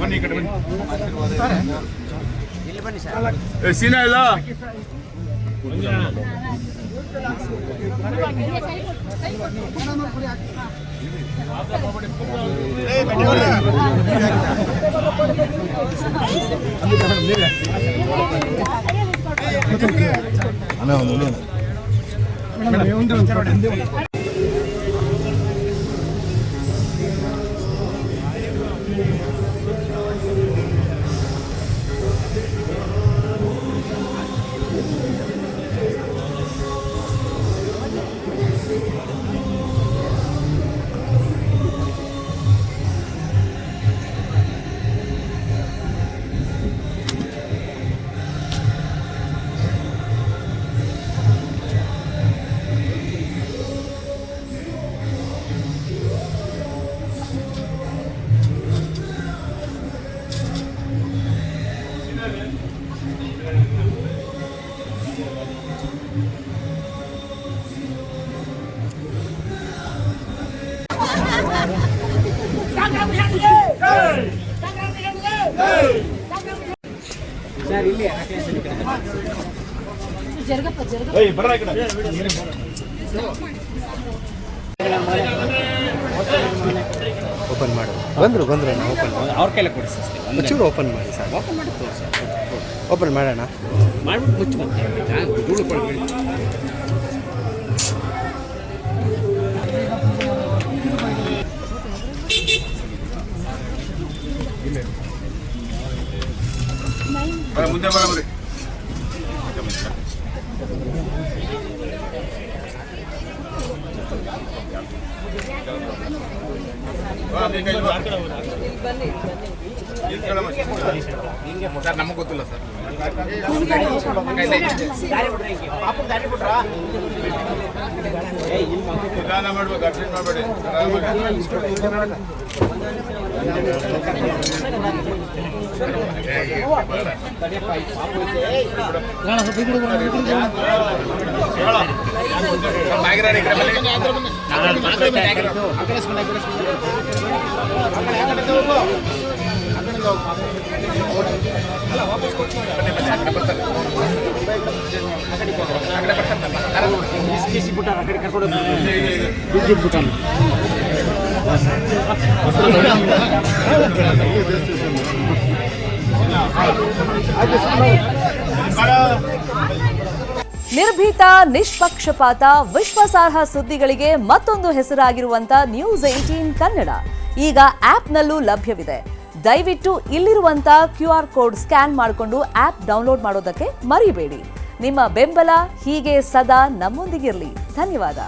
ಬನ್ನಿ ಕಡೆ ಬನ್ನಿ ಸೀನಾ ಇಲ್ಲ ಓಪನ್ ಮಾಡು ಬಂದರು ಓಪನ್ ಅವ್ರ ಕೈಲ ಕೊಡಿಸ್ತೀವಿ ಒಂಚೂರು ಓಪನ್ ಮಾಡಿ ಸರ್ ಓಪನ್ ಮಾಡಿ ತೋರಿಸಿ ಓಪನ್ ಮಾಡೋಣ ಮಾಡ್ಬಿಟ್ಟು ಮುಚ್ಚು ಮತ್ತೆ ಧೂಳು ಕೊಡ್ಬೇಡಿ ಮುಂದೆ ಬರಬರಿ ಸರ್ ನಮಗೆ ಗೊತ್ತಿಲ್ಲ ಸರ್ ನಿಧಾನ ಮಾಡ್ಬೇಕು ಅರ್ಜೆಂಟ್ ಮಾಡಬೇಡಿ ನಿರ್ಭೀತ, ನಿಷ್ಪಕ್ಷಪಾತ, ವಿಶ್ವಾಸಾರ್ಹ ಸುದ್ದಿಗಳಿಗೆ ಮತ್ತೊಂದು ಹೆಸರಾಗಿರುವಂತ News18 ಕನ್ನಡ ಈಗ ಆಪ್ನಲ್ಲೂ ಲಭ್ಯವಿದೆ. ದಯವಿಟ್ಟು ಇಲ್ಲಿರುವಂತ QR ಕೋಡ್ ಸ್ಕ್ಯಾನ್ ಮಾಡಿಕೊಂಡು ಆಪ್ ಡೌನ್ಲೋಡ್ ಮಾಡೋದಕ್ಕೆ ಮರಿಬೇಡಿ. ನಿಮ್ಮ ಬೆಂಬಲ ಹೀಗೆ ಸದಾ ನಮ್ಮೊಂದಿಗಿರಲಿ. ಧನ್ಯವಾದ.